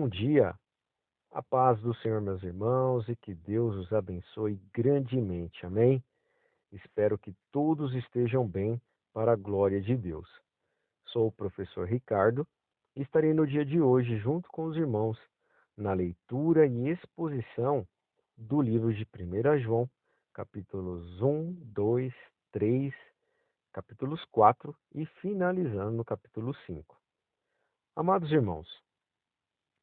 Bom dia, a paz do Senhor, meus irmãos, e que Deus os abençoe grandemente. Amém? Espero que todos estejam bem para a glória de Deus. Sou o professor Ricardo e estarei no dia de hoje junto com os irmãos na leitura e exposição do livro de 1 João, capítulos 1, 2, 3, capítulos 4 e finalizando no capítulo 5. Amados irmãos,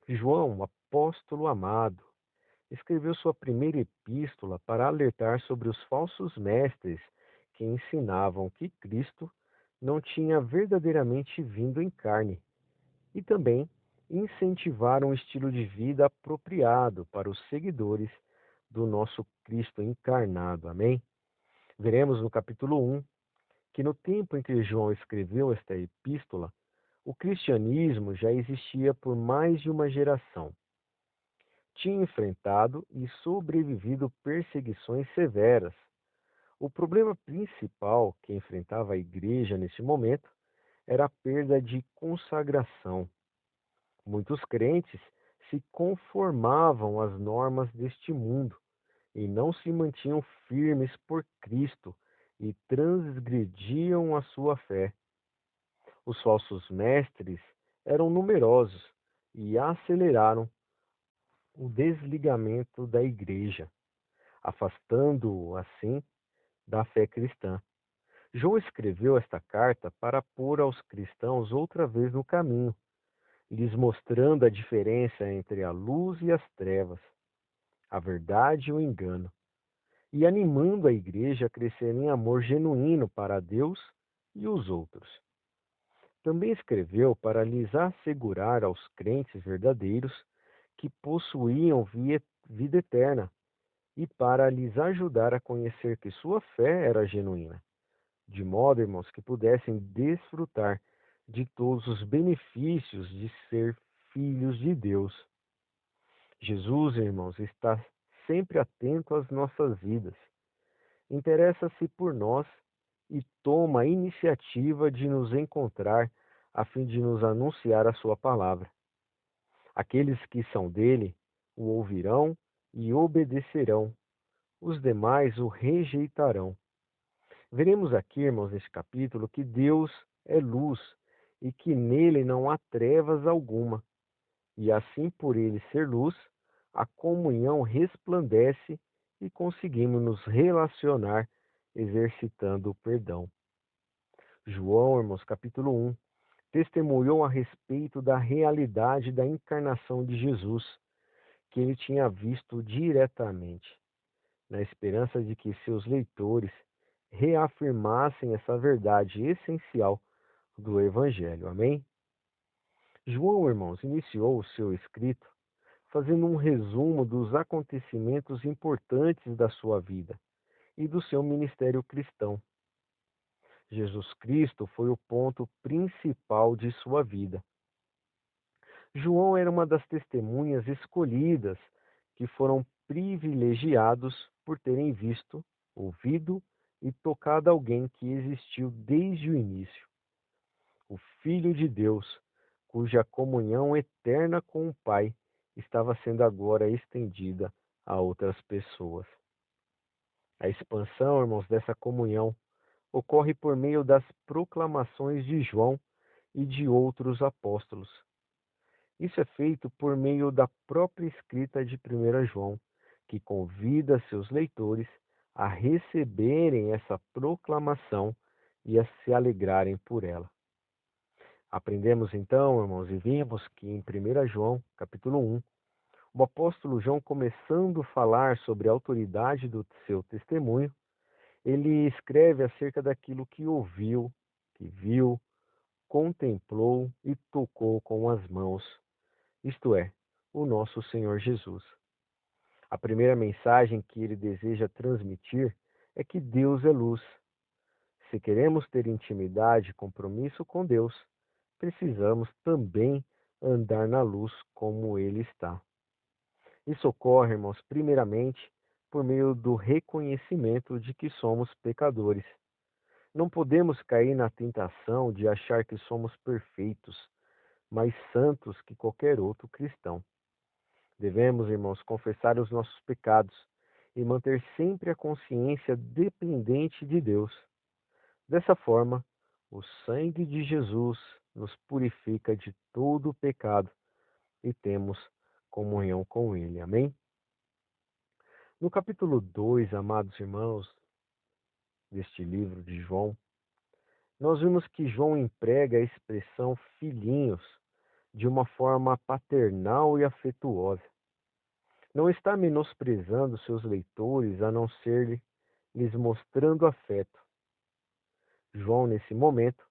João, apóstolo amado, escreveu sua primeira epístola para alertar sobre os falsos mestres que ensinavam que Cristo não tinha verdadeiramente vindo em carne e também incentivar um estilo de vida apropriado para os seguidores do nosso Cristo encarnado. Amém? Veremos no capítulo 1 que no tempo em que João escreveu esta epístola, o cristianismo já existia por mais de uma geração. Tinha enfrentado e sobrevivido perseguições severas. O problema principal que enfrentava a igreja nesse momento era a perda de consagração. Muitos crentes se conformavam às normas deste mundo e não se mantinham firmes por Cristo e transgrediam a sua fé. Os falsos mestres eram numerosos e aceleraram o desligamento da igreja, afastando-o assim da fé cristã. João escreveu esta carta para pôr aos cristãos outra vez no caminho, lhes mostrando a diferença entre a luz e as trevas, a verdade e o engano, e animando a igreja a crescer em amor genuíno para Deus e os outros. Também escreveu para lhes assegurar aos crentes verdadeiros que possuíam vida eterna e para lhes ajudar a conhecer que sua fé era genuína, de modo, irmãos, que pudessem desfrutar de todos os benefícios de ser filhos de Deus. Jesus, irmãos, está sempre atento às nossas vidas. Interessa-se por nós e toma a iniciativa de nos encontrar a fim de nos anunciar a sua palavra. Aqueles que são dele o ouvirão e obedecerão, os demais o rejeitarão. Veremos aqui, irmãos, neste capítulo, que Deus é luz e que nele não há trevas alguma. E assim, por ele ser luz, a comunhão resplandece e conseguimos nos relacionar exercitando o perdão. João, irmãos, capítulo 1, testemunhou a respeito da realidade da encarnação de Jesus, que ele tinha visto diretamente, na esperança de que seus leitores reafirmassem essa verdade essencial do Evangelho. Amém? João, irmãos, iniciou o seu escrito fazendo um resumo dos acontecimentos importantes da sua vida e do seu ministério cristão. Jesus Cristo foi o ponto principal de sua vida. João era uma das testemunhas escolhidas que foram privilegiados por terem visto, ouvido e tocado alguém que existiu desde o início, o Filho de Deus, cuja comunhão eterna com o Pai estava sendo agora estendida a outras pessoas. A expansão, irmãos, dessa comunhão ocorre por meio das proclamações de João e de outros apóstolos. Isso é feito por meio da própria escrita de 1 João, que convida seus leitores a receberem essa proclamação e a se alegrarem por ela. Aprendemos então, irmãos, e vimos que em 1 João, capítulo 1, o apóstolo João, começando a falar sobre a autoridade do seu testemunho, ele escreve acerca daquilo que ouviu, que viu, contemplou e tocou com as mãos, isto é, o nosso Senhor Jesus. A primeira mensagem que ele deseja transmitir é que Deus é luz. Se queremos ter intimidade e compromisso com Deus, precisamos também andar na luz como ele está. Isso ocorre, irmãos, primeiramente por meio do reconhecimento de que somos pecadores. Não podemos cair na tentação de achar que somos perfeitos, mais santos que qualquer outro cristão. Devemos, irmãos, confessar os nossos pecados e manter sempre a consciência dependente de Deus. Dessa forma, o sangue de Jesus nos purifica de todo o pecado e temos comunhão com Ele. Amém? No capítulo 2, amados irmãos, deste livro de João, nós vimos que João emprega a expressão filhinhos de uma forma paternal e afetuosa. Não está menosprezando seus leitores, a não ser lhes mostrando afeto. João, nesse momento,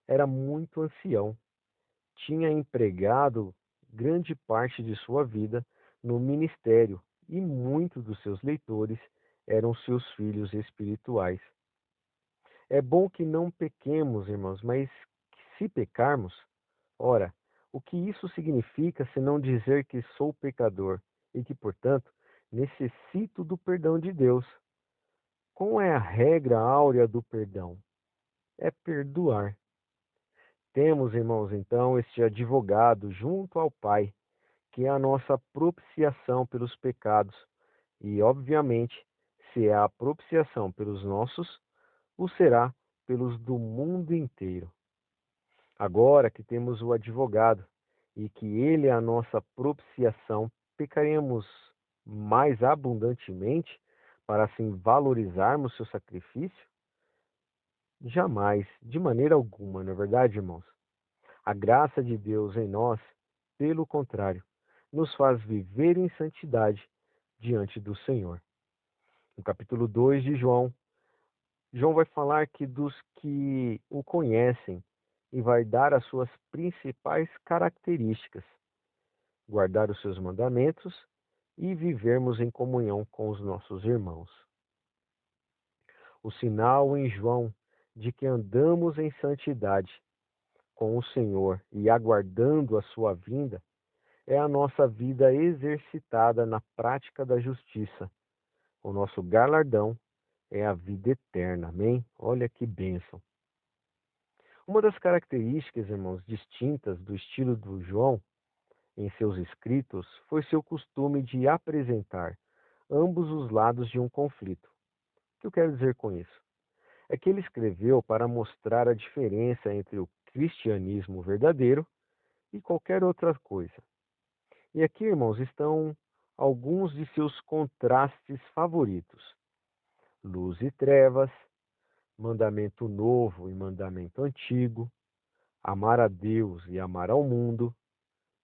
era muito ancião, tinha empregado grande parte de sua vida no ministério e muitos dos seus leitores eram seus filhos espirituais. É bom que não pequemos, irmãos, mas que se pecarmos, ora, o que isso significa senão dizer que sou pecador e que, portanto, necessito do perdão de Deus? Qual é a regra áurea do perdão? É perdoar. Temos, irmãos, então, este advogado junto ao Pai, que é a nossa propiciação pelos pecados. E, obviamente, se é a propiciação pelos nossos, o será pelos do mundo inteiro. Agora que temos o advogado e que ele é a nossa propiciação, pecaremos mais abundantemente para assim valorizarmos seu sacrifício? Jamais, de maneira alguma, não é verdade, irmãos? A graça de Deus em nós, pelo contrário, nos faz viver em santidade diante do Senhor. No capítulo 2 de João, João vai falar que dos que o conhecem e vai dar as suas principais características: guardar os seus mandamentos e vivermos em comunhão com os nossos irmãos. O sinal em João de que andamos em santidade com o Senhor e aguardando a sua vinda é a nossa vida exercitada na prática da justiça. O nosso galardão é a vida eterna. Amém? Olha que bênção. Uma das características, irmãos, distintas do estilo do João em seus escritos foi seu costume de apresentar ambos os lados de um conflito. O que eu quero dizer com isso? É que ele escreveu para mostrar a diferença entre o cristianismo verdadeiro e qualquer outra coisa. E aqui, irmãos, estão alguns de seus contrastes favoritos: luz e trevas, mandamento novo e mandamento antigo, amar a Deus e amar ao mundo,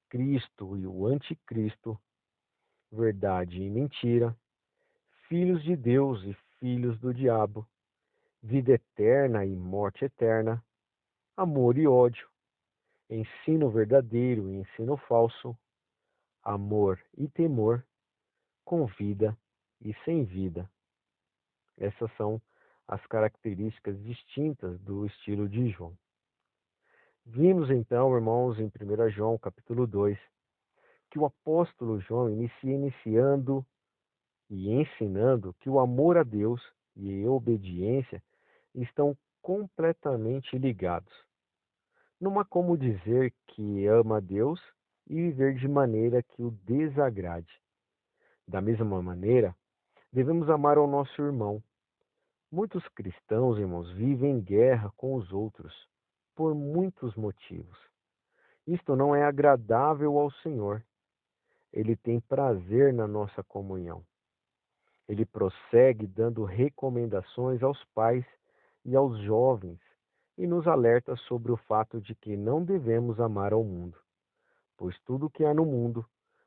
Cristo e o anticristo, verdade e mentira, filhos de Deus e filhos do diabo, vida eterna e morte eterna, amor e ódio, ensino verdadeiro e ensino falso, amor e temor, com vida e sem vida. Essas são as características distintas do estilo de João. Vimos então, irmãos, em 1 João, capítulo 2, que o apóstolo João inicia iniciando e ensinando que o amor a Deus e a obediência estão completamente ligados. Não há como dizer que ama a Deus e viver de maneira que o desagrade. Da mesma maneira, devemos amar ao nosso irmão. Muitos cristãos, irmãos, vivem em guerra com os outros, por muitos motivos. Isto não é agradável ao Senhor. Ele tem prazer na nossa comunhão. Ele prossegue dando recomendações aos pais e aos jovens e nos alerta sobre o fato de que não devemos amar ao mundo, pois tudo o que há no mundo,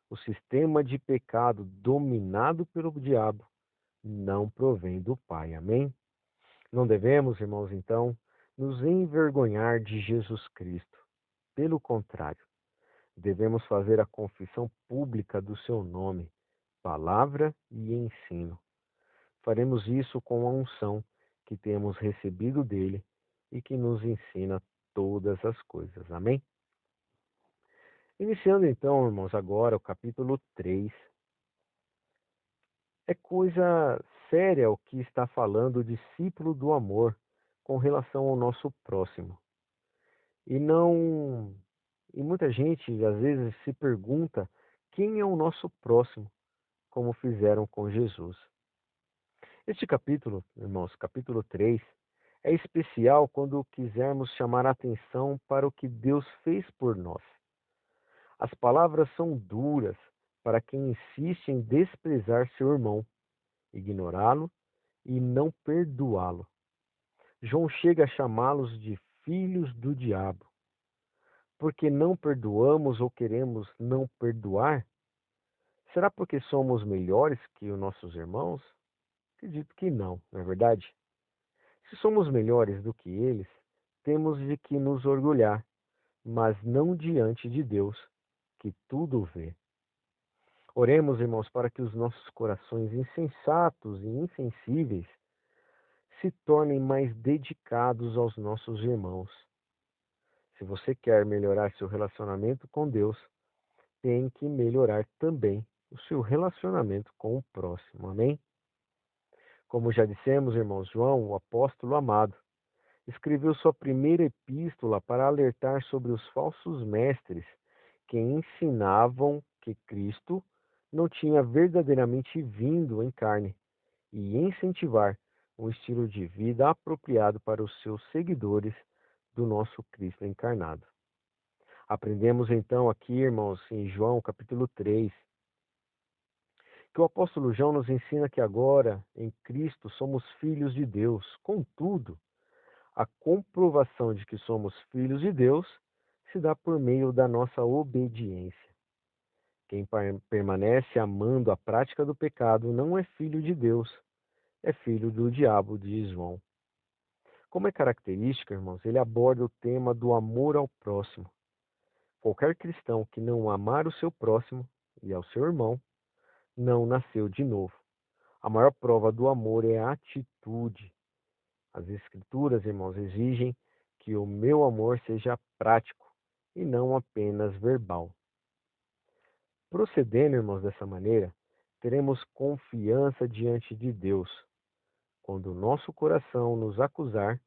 o sistema de pecado dominado pelo diabo, não provém do Pai. Amém? Não devemos, irmãos, então, nos envergonhar de Jesus Cristo. Pelo contrário, devemos fazer a confissão pública do seu nome, palavra e ensino. Faremos isso com a unção que temos recebido dele e que nos ensina todas as coisas. Amém? Iniciando então, irmãos, agora o capítulo 3. É coisa séria o que está falando o discípulo do amor com relação ao nosso próximo. E muita gente às vezes se pergunta quem é o nosso próximo, como fizeram com Jesus. Este capítulo, irmãos, capítulo 3, é especial quando quisermos chamar a atenção para o que Deus fez por nós. As palavras são duras para quem insiste em desprezar seu irmão, ignorá-lo e não perdoá-lo. João chega a chamá-los de filhos do diabo. Porque não perdoamos ou queremos não perdoar? Será porque somos melhores que os nossos irmãos? Acredito que não, não é verdade? Se somos melhores do que eles, temos de que nos orgulhar, mas não diante de Deus, que tudo vê. Oremos, irmãos, para que os nossos corações insensatos e insensíveis se tornem mais dedicados aos nossos irmãos. Se você quer melhorar seu relacionamento com Deus, tem que melhorar também o seu relacionamento com o próximo. Amém? Como já dissemos, irmãos, João, o apóstolo amado, escreveu sua primeira epístola para alertar sobre os falsos mestres que ensinavam que Cristo não tinha verdadeiramente vindo em carne e incentivar um estilo de vida apropriado para os seus seguidores do nosso Cristo encarnado. Aprendemos então aqui, irmãos, em João capítulo 3, que o apóstolo João nos ensina que agora, em Cristo, somos filhos de Deus. Contudo, a comprovação de que somos filhos de Deus se dá por meio da nossa obediência. Quem permanece amando a prática do pecado não é filho de Deus, é filho do diabo, diz João. Como é característica, irmãos, ele aborda o tema do amor ao próximo. Qualquer cristão que não amar o seu próximo e ao seu irmão, não nasceu de novo. A maior prova do amor é a atitude. As Escrituras, irmãos, exigem que o meu amor seja prático e não apenas verbal. Procedendo, irmãos, dessa maneira, teremos confiança diante de Deus. Quando o nosso coração nos acusar,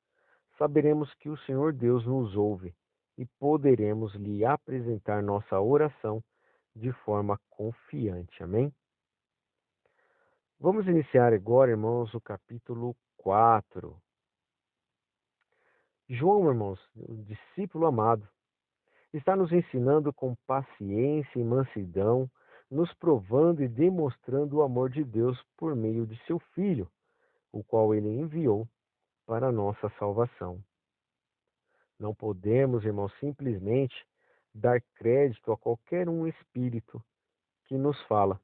saberemos que o Senhor Deus nos ouve e poderemos lhe apresentar nossa oração de forma confiante. Amém? Vamos iniciar agora, irmãos, o capítulo 4. João, irmãos, o discípulo amado, está nos ensinando com paciência e mansidão, nos provando e demonstrando o amor de Deus por meio de seu Filho, o qual ele enviou para a nossa salvação. Não podemos, irmãos, simplesmente dar crédito a qualquer um espírito que nos fala,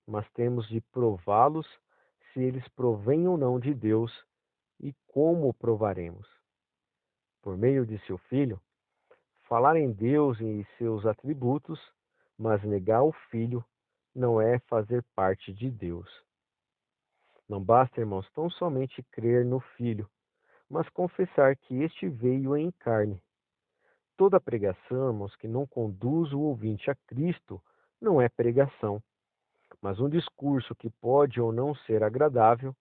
mas temos de prová-los se eles provêm ou não de Deus e como o provaremos. Por meio de seu Filho, falar em Deus e seus atributos, mas negar o Filho, não é fazer parte de Deus. Não basta, irmãos, tão somente crer no Filho, mas confessar que este veio em carne. Toda pregação, irmãos, que não conduz o ouvinte a Cristo, não é pregação, mas um discurso que pode ou não ser agradável,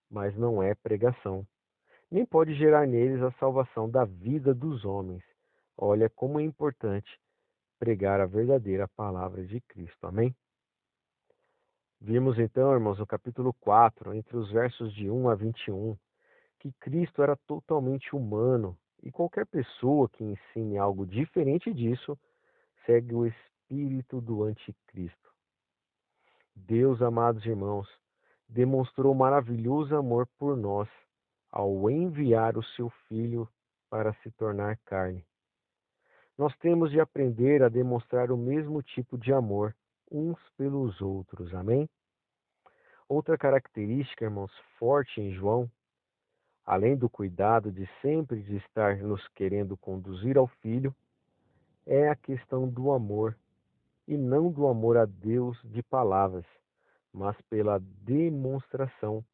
mas não é pregação. Nem pode gerar neles a salvação da vida dos homens. Olha como é importante pregar a verdadeira palavra de Cristo. Amém? Vimos então, irmãos, no capítulo 4, entre os versos de 1 a 21, que Cristo era totalmente humano e qualquer pessoa que ensine algo diferente disso segue o espírito do anticristo. Deus, amados irmãos, demonstrou maravilhoso amor por nós ao enviar o seu Filho para se tornar carne. Nós temos de aprender a demonstrar o mesmo tipo de amor uns pelos outros. Amém? Outra característica, irmãos, forte em João, além do cuidado de sempre de estar nos querendo conduzir ao Filho, é a questão do amor, e não do amor a Deus de palavras, mas pela demonstração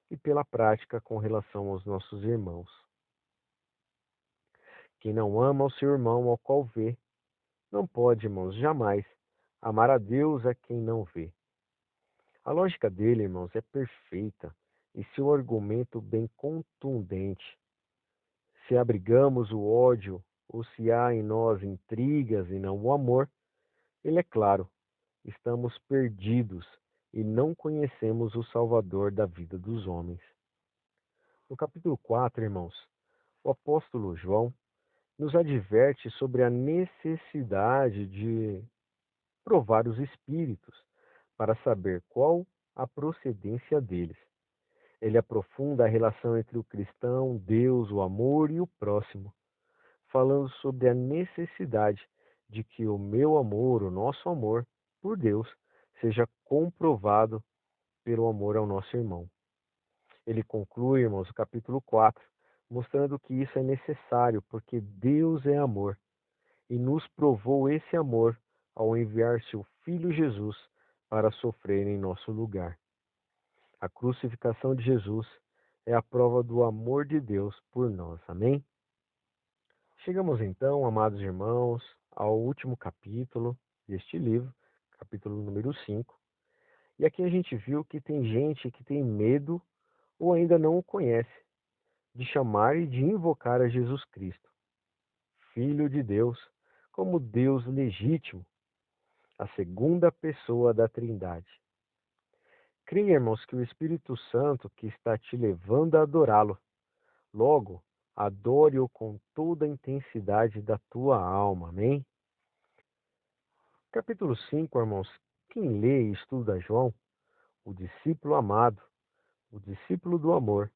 e pela prática com relação aos nossos irmãos. Quem não ama o seu irmão ao qual vê, não pode, irmãos, jamais amar a Deus a quem não vê. A lógica dele, irmãos, é perfeita e seu argumento bem contundente. Se abrigamos o ódio ou se há em nós intrigas e não o amor, ele é claro, estamos perdidos e não conhecemos o Salvador da vida dos homens. No capítulo 4, irmãos, o apóstolo João nos adverte sobre a necessidade de provar os espíritos para saber qual a procedência deles. Ele aprofunda a relação entre o cristão, Deus, o amor e o próximo, falando sobre a necessidade de que o meu amor, o nosso amor por Deus, seja comprovado pelo amor ao nosso irmão. Ele conclui, irmãos, o capítulo 4, mostrando que isso é necessário, porque Deus é amor e nos provou esse amor ao enviar seu Filho Jesus para sofrer em nosso lugar. A crucificação de Jesus é a prova do amor de Deus por nós. Amém? Chegamos então, amados irmãos, ao último capítulo deste livro, capítulo número 5. E aqui a gente viu que tem gente que tem medo ou ainda não o conhece de chamar e de invocar a Jesus Cristo, Filho de Deus, como Deus legítimo, a segunda pessoa da Trindade. Creia, irmãos, que o Espírito Santo que está te levando a adorá-lo. Logo, adore-o com toda a intensidade da tua alma. Amém? Capítulo 5, irmãos. Quem lê e estuda João, o discípulo amado, o discípulo do amor,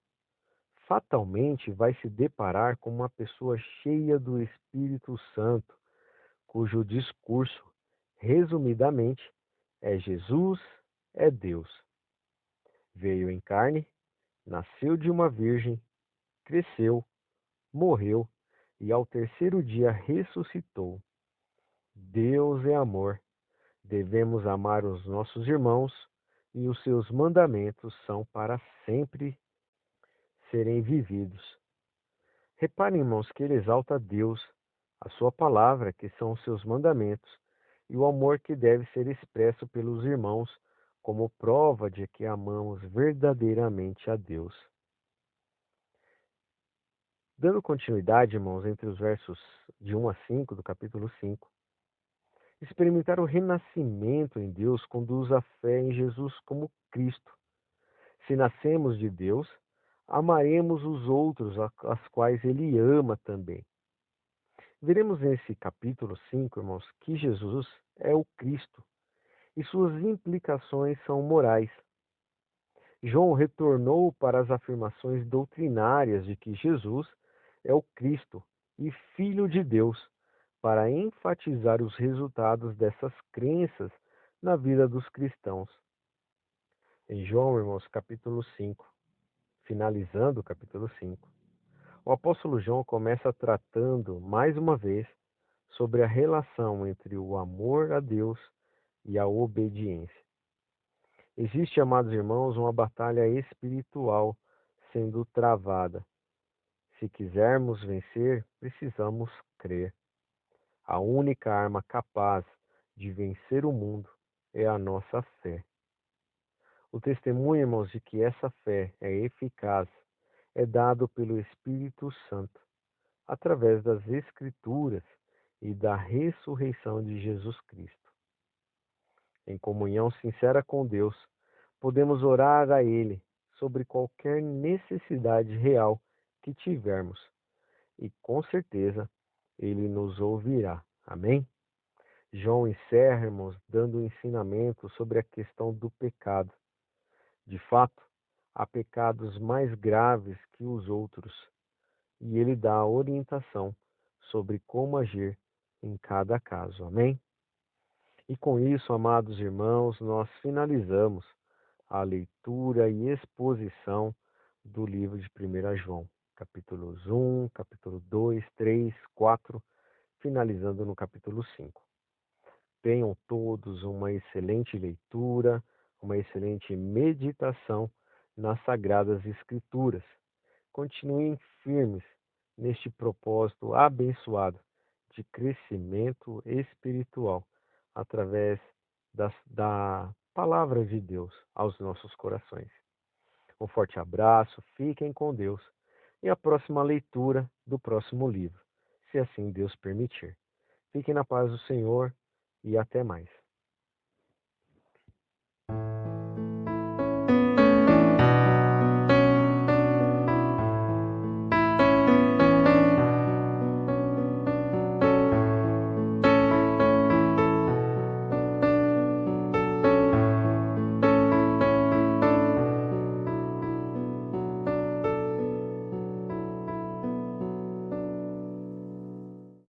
fatalmente vai se deparar com uma pessoa cheia do Espírito Santo, cujo discurso, resumidamente, é Jesus é Deus. Veio em carne, nasceu de uma virgem, cresceu, morreu e ao terceiro dia ressuscitou. Deus é amor. Devemos amar os nossos irmãos e os seus mandamentos são para sempre serem vividos. Reparem, irmãos, que ele exalta Deus, a sua palavra, que são os seus mandamentos, e o amor que deve ser expresso pelos irmãos como prova de que amamos verdadeiramente a Deus. Dando continuidade, irmãos, entre os versos de 1 a 5 do capítulo 5, experimentar o renascimento em Deus conduz à fé em Jesus como Cristo. Se nascemos de Deus, amaremos os outros, as quais Ele ama também. Veremos nesse capítulo 5, irmãos, que Jesus é o Cristo e suas implicações são morais. João retornou para as afirmações doutrinárias de que Jesus é o Cristo e Filho de Deus, para enfatizar os resultados dessas crenças na vida dos cristãos. Em João, irmãos, capítulo 5, finalizando o capítulo 5, o apóstolo João começa tratando, mais uma vez, sobre a relação entre o amor a Deus e a obediência. Existe, amados irmãos, uma batalha espiritual sendo travada. Se quisermos vencer, precisamos crer. A única arma capaz de vencer o mundo é a nossa fé. O testemunho, irmãos, de que essa fé é eficaz é dado pelo Espírito Santo, através das Escrituras e da ressurreição de Jesus Cristo. Em comunhão sincera com Deus, podemos orar a Ele sobre qualquer necessidade real que tivermos e com certeza Ele nos ouvirá. Amém? João encerra, irmãos, dando um ensinamento sobre a questão do pecado. De fato, há pecados mais graves que os outros, e ele dá a orientação sobre como agir em cada caso. Amém? E com isso, amados irmãos, nós finalizamos a leitura e exposição do livro de 1 João, capítulos 1, capítulo 2, 3, 4, finalizando no capítulo 5. Tenham todos uma excelente leitura, uma excelente meditação nas Sagradas Escrituras. Continuem firmes neste propósito abençoado de crescimento espiritual através da palavra de Deus aos nossos corações. Um forte abraço, fiquem com Deus e a próxima leitura do próximo livro, se assim Deus permitir. Fiquem na paz do Senhor e até mais.